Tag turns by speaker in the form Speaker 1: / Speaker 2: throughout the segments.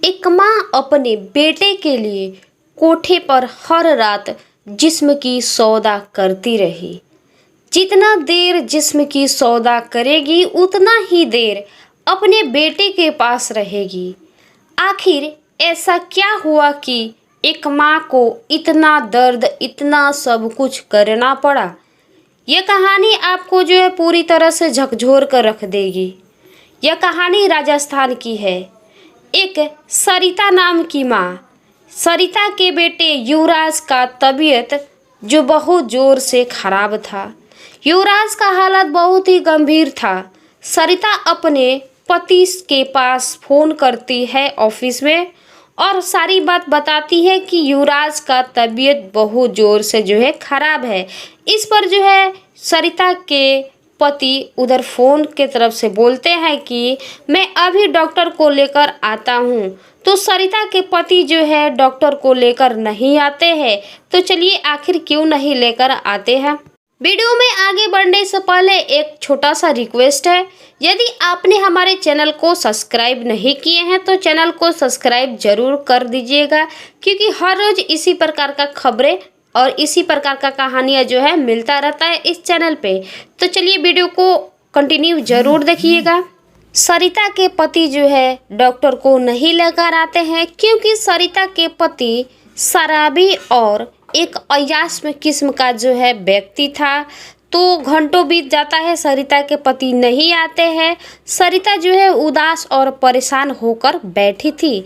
Speaker 1: एक माँ अपने बेटे के लिए कोठे पर हर रात जिस्म की सौदा करती रही। जितना देर जिस्म की सौदा करेगी उतना ही देर अपने बेटे के पास रहेगी। आखिर ऐसा क्या हुआ कि एक माँ को इतना दर्द, इतना सब कुछ करना पड़ा? यह कहानी आपको पूरी तरह से झकझोर कर रख देगी। यह कहानी राजस्थान की है। एक सरिता नाम की माँ, सरिता के बेटे युवराज का तबीयत बहुत ज़ोर से खराब था। युवराज का हालत बहुत ही गंभीर था। सरिता अपने पति के पास फ़ोन करती है ऑफिस में और सारी बात बताती है कि युवराज का तबीयत बहुत ज़ोर से खराब है। इस पर सरिता के पति उधर फ़ोन के तरफ से बोलते हैं कि मैं अभी डॉक्टर को लेकर आता हूँ। तो सरिता के पति डॉक्टर को लेकर नहीं आते हैं। तो चलिए आखिर क्यों नहीं लेकर आते हैं। वीडियो में आगे बढ़ने से पहले एक छोटा सा रिक्वेस्ट है, यदि आपने हमारे चैनल को सब्सक्राइब नहीं किए हैं तो चैनल को सब्सक्राइब जरूर कर दीजिएगा, क्योंकि हर रोज़ इसी प्रकार का खबरें और इसी प्रकार का कहानियाँ मिलता रहता है इस चैनल पे। तो चलिए वीडियो को कंटिन्यू जरूर देखिएगा। सरिता के पति डॉक्टर को नहीं लेकर आते हैं क्योंकि सरिता के पति शराबी और एक अय्याश किस्म का व्यक्ति था। तो घंटों बीत जाता है, सरिता के पति नहीं आते हैं। सरिता उदास और परेशान होकर बैठी थी।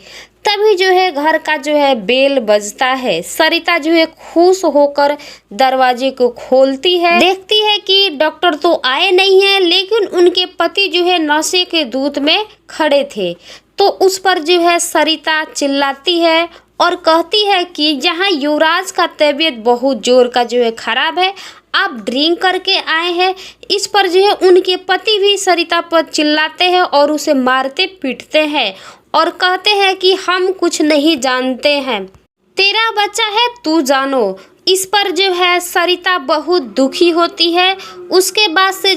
Speaker 1: तभी घर का बेल बजता है। सरिता खुश होकर दरवाजे को खोलती है, देखती है कि डॉक्टर तो आए नहीं हैं, लेकिन उनके पति नशे के दूध में खड़े थे। तो उस पर सरिता चिल्लाती है और कहती है कि जहाँ युवराज का तबीयत बहुत जोर का खराब है, आप ड्रिंक करके आए हैं। इस पर उनके पति भी सरिता पर चिल्लाते हैं और उसे मारते पीटते हैं और कहते हैं कि हम कुछ नहीं जानते हैं, तेरा बच्चा है तू जानो। इस पर सरिता बहुत दुखी होती है। उसके बाद से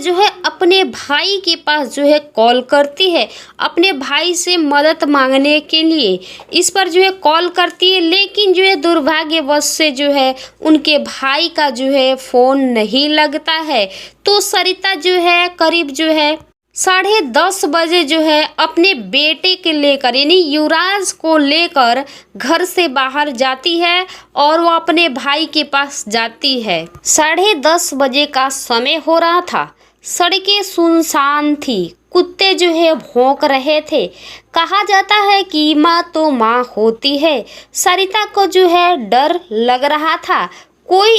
Speaker 1: अपने भाई के पास कॉल करती है, अपने भाई से मदद मांगने के लिए। इस पर कॉल करती है, लेकिन दुर्भाग्यवश से उनके भाई का फ़ोन नहीं लगता है। तो सरिता करीब 10:30 बजे अपने बेटे के लेकर यानी युवराज को लेकर घर से बाहर जाती है और वो अपने भाई के पास जाती है। 10:30 बजे का समय हो रहा था। सड़कें सुनसान थी, कुत्ते भौंक रहे थे। कहा जाता है कि माँ तो माँ होती है। सरिता को डर लग रहा था, कोई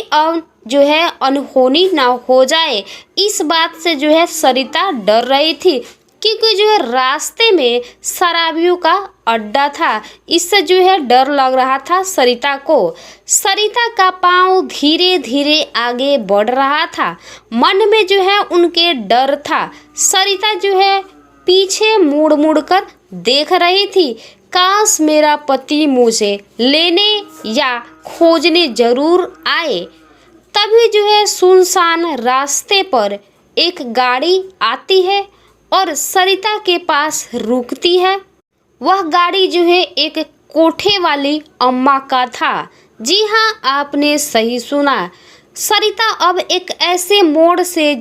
Speaker 1: अनहोनी ना हो जाए। इस बात से सरिता डर रही थी, क्योंकि रास्ते में शराबियों का अड्डा था। इससे डर लग रहा था सरिता को। सरिता का पाँव धीरे धीरे आगे बढ़ रहा था। मन में उनके डर था। सरिता पीछे मुड़ मुड़ कर देख रही थी, काश मेरा पति मुझे लेने या खोजने जरूर आए। तभी सुनसान रास्ते पर एक गाड़ी आती है और सरिता के पास रुकती है। वह गाड़ी एक कोठे वाली अम्मा का था। जी हाँ, आपने सही सुना। सरिता अब एक ऐसे मोड़ से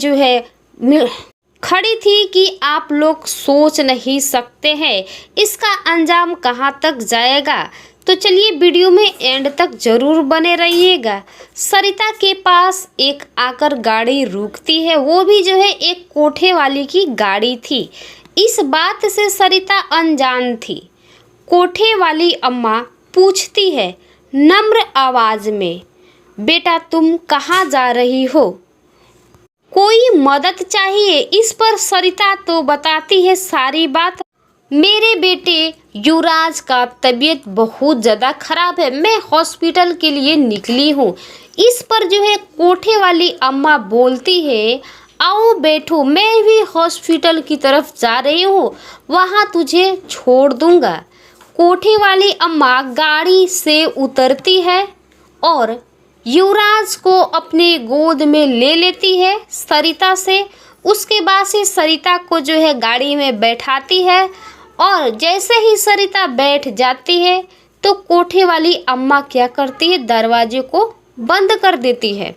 Speaker 1: खड़ी थी कि आप लोग सोच नहीं सकते हैं इसका अंजाम कहाँ तक जाएगा। तो चलिए वीडियो में एंड तक जरूर बने रहिएगा। सरिता के पास एक आकर गाड़ी रुकती है, वो भी एक कोठे वाली की गाड़ी थी। इस बात से सरिता अनजान थी। कोठे वाली अम्मा पूछती है नम्र आवाज में, बेटा तुम कहाँ जा रही हो, कोई मदद चाहिए? इस पर सरिता तो बताती है सारी बात। मेरे बेटे युवराज का तबीयत बहुत ज़्यादा खराब है, मैं हॉस्पिटल के लिए निकली हूँ। इस पर कोठे वाली अम्मा बोलती है, आओ बैठो, मैं भी हॉस्पिटल की तरफ जा रही हूँ, वहाँ तुझे छोड़ दूँगा। कोठे वाली अम्मा गाड़ी से उतरती है और युवराज को अपने गोद में ले लेती है सरिता से। उसके बाद से सरिता को गाड़ी में बैठाती है और जैसे ही सरिता बैठ जाती है तो कोठे वाली अम्मा क्या करती है, दरवाजे को बंद कर देती है।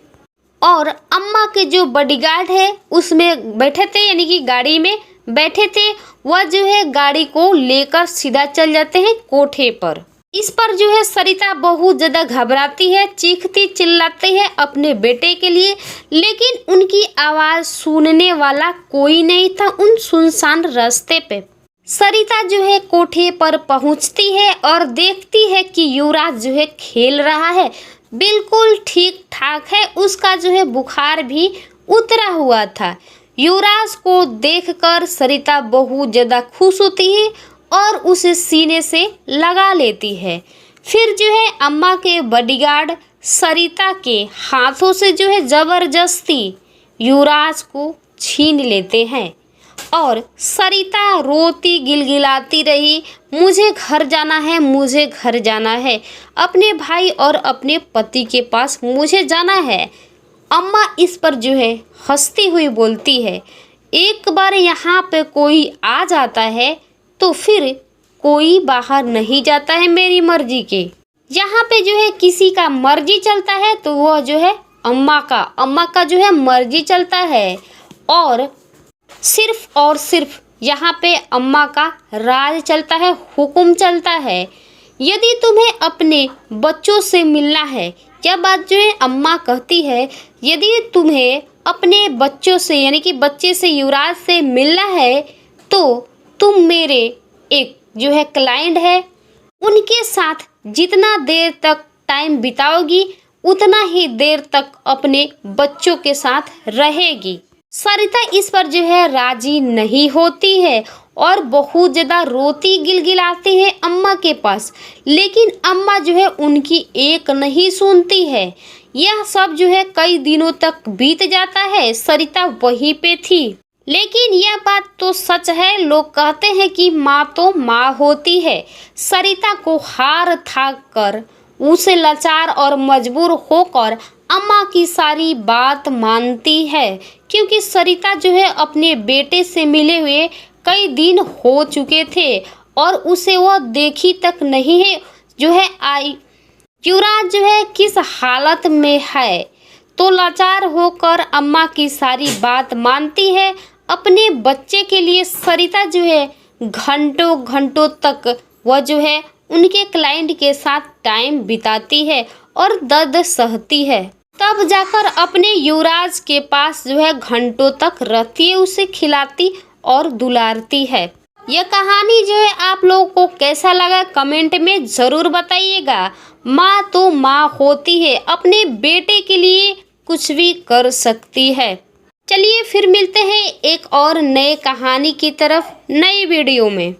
Speaker 1: और अम्मा के जो बॉडीगार्ड है उसमें बैठे थे, यानी कि गाड़ी में बैठे थे, वह जो है गाड़ी को लेकर सीधा चल जाते हैं कोठे पर। इस पर जो है सरिता बहुत ज़्यादा घबराती है, चीखती चिल्लाती है अपने बेटे के लिए, लेकिन उनकी आवाज़ सुनने वाला कोई नहीं था उन सुनसान रास्ते पे। सरिता जो है कोठे पर पहुंचती है और देखती है कि युवराज जो है खेल रहा है, बिल्कुल ठीक ठाक है, उसका जो है बुखार भी उतरा हुआ था। युवराज को देखकर सरिता बहुत ज़्यादा खुश होती है और उसे सीने से लगा लेती है। फिर जो है अम्मा के बॉडीगार्ड सरिता के हाथों से जो है ज़बरदस्ती युवराज को छीन लेते हैं और सरिता रोती गिलगिलाती रही, मुझे घर जाना है, मुझे घर जाना है, अपने भाई और अपने पति के पास मुझे जाना है। अम्मा इस पर जो है हंसती हुई बोलती है, एक बार यहाँ पे कोई आ जाता है तो फिर कोई बाहर नहीं जाता है मेरी मर्जी के। यहाँ पे जो है किसी का मर्जी चलता है तो वह जो है अम्मा का जो है मर्जी चलता है और सिर्फ यहाँ पे अम्मा का राज चलता है, हुक्म चलता है। यदि तुम्हें अपने बच्चों से मिलना है, क्या बात जो है अम्मा कहती है, यदि तुम्हें अपने बच्चों से यानी कि बच्चे से युवराज से मिलना है तो तुम मेरे एक जो है क्लाइंट है, उनके साथ जितना देर तक टाइम बिताओगी उतना ही देर तक अपने बच्चों के साथ रहेगी। सरिता इस पर जो है राजी नहीं होती है और बहुत ज़्यादा रोती गिलगिलाती है अम्मा के पास, लेकिन अम्मा जो है उनकी एक नहीं सुनती है। यह सब जो है कई दिनों तक बीत जाता है, सरिता वहीं पे थी। लेकिन यह बात तो सच है, लोग कहते हैं कि माँ तो माँ होती है। सरिता को हार थाक कर, उसे लाचार और मजबूर होकर अम्मा की सारी बात मानती है, क्योंकि सरिता जो है अपने बेटे से मिले हुए कई दिन हो चुके थे और उसे वह देखी तक नहीं है जो है आई युवराज जो है किस हालत में है। तो लाचार होकर अम्मा की सारी बात मानती है। अपने बच्चे के लिए सरिता जो है घंटों घंटों तक वह जो है उनके क्लाइंट के साथ टाइम बिताती है और दर्द सहती है, तब जाकर अपने युवराज के पास जो है घंटों तक रहती है, उसे खिलाती और दुलारती है। यह कहानी जो है आप लोगों को कैसा लगा कमेंट में ज़रूर बताइएगा। माँ तो माँ होती है, अपने बेटे के लिए कुछ भी कर सकती है। चलिए फिर मिलते हैं एक और नए कहानी की तरफ नई वीडियो में।